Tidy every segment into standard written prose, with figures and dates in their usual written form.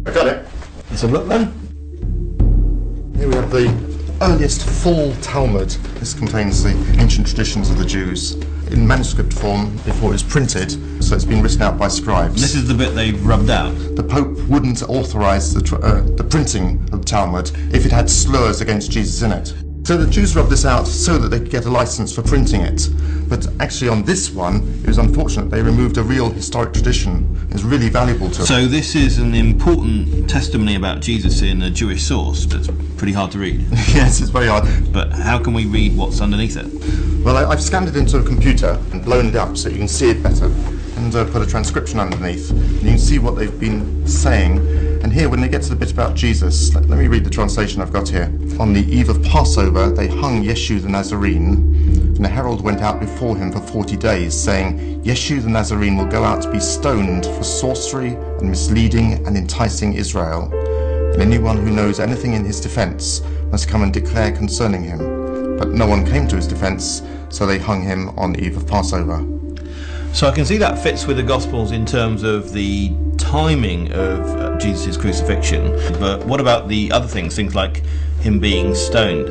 I got it. Let's have a look then. Here we have the earliest full Talmud. This contains the ancient traditions of the Jews in manuscript form before it was printed, so it's been written out by scribes. This is the bit they've rubbed out. The Pope wouldn't authorise the printing of the Talmud if it had slurs against Jesus in it. So the Jews rubbed this out so that they could get a licence for printing it. But actually on this one, it was unfortunate. They removed a real historic tradition. It's really valuable to them. So this is an important testimony about Jesus in a Jewish source that's pretty hard to read. Yes, it's very hard. But how can we read what's underneath it? Well, I've scanned it into a computer and blown it up so you can see it better, and put a transcription underneath. And you can see what they've been saying. And here, when they get to the bit about Jesus, let me read the translation I've got here. On the eve of Passover, they hung Yeshu the Nazarene, and a herald went out before him for 40 days, saying, Yeshu the Nazarene will go out to be stoned for sorcery and misleading and enticing Israel. And anyone who knows anything in his defence must come and declare concerning him. But no one came to his defence, so they hung him on the eve of Passover. So I can see that fits with the Gospels in terms of the timing of Jesus' crucifixion, but what about the other things like him being stoned?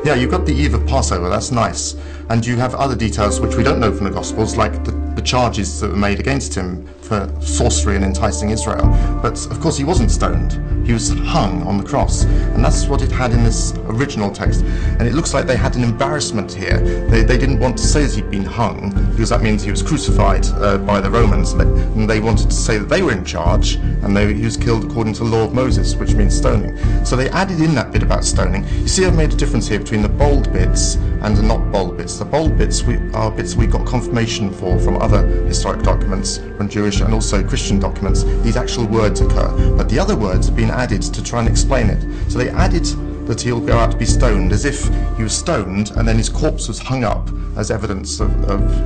Yeah, you've got the eve of Passover, that's nice. And you have other details which we don't know from the Gospels, like the charges that were made against him for sorcery and enticing Israel. But of course he wasn't stoned, he was hung on the cross. And that's what it had in this original text. And it looks like they had an embarrassment here. They didn't want to say that he'd been hung, because that means he was crucified by the Romans. And they wanted to say that they were in charge, and he was killed according to the law of Moses, which means stoning. So they added in that bit about stoning. You see, I've made a difference here between the bold bits and the not bold bits. The bold bits are bits we got confirmation for from other historic documents, from Jewish and also Christian documents. These actual words occur, but the other words have been added to try and explain it. So they added that he'll go out to be stoned, as if he was stoned and then his corpse was hung up as evidence of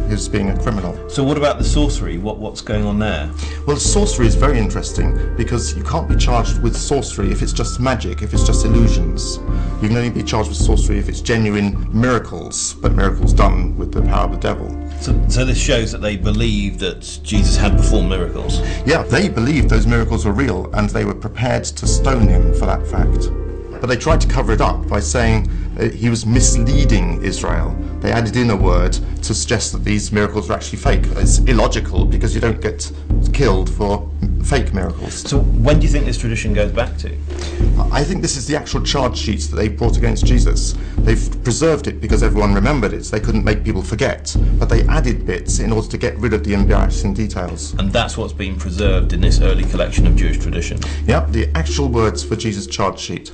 his being a criminal. So what about the sorcery? What's going on there? Well, sorcery is very interesting, because you can't be charged with sorcery if it's just magic, if it's just illusions. You can only be charged with sorcery if it's genuine miracles, but miracles done with the power of the devil. So this shows that they believed that Jesus had performed miracles? Yeah, they believed those miracles were real, and they were prepared to stone him for that fact. But they tried to cover it up by saying he was misleading Israel. They added in a word to suggest that these miracles were actually fake. It's illogical, because you don't get killed for fake miracles. So when do you think this tradition goes back to? I think this is the actual charge sheets that they brought against Jesus. They've preserved it because everyone remembered it. They couldn't make people forget, but they added bits in order to get rid of the embarrassing details. And that's what's been preserved in this early collection of Jewish tradition? Yep, the actual words for Jesus' charge sheet.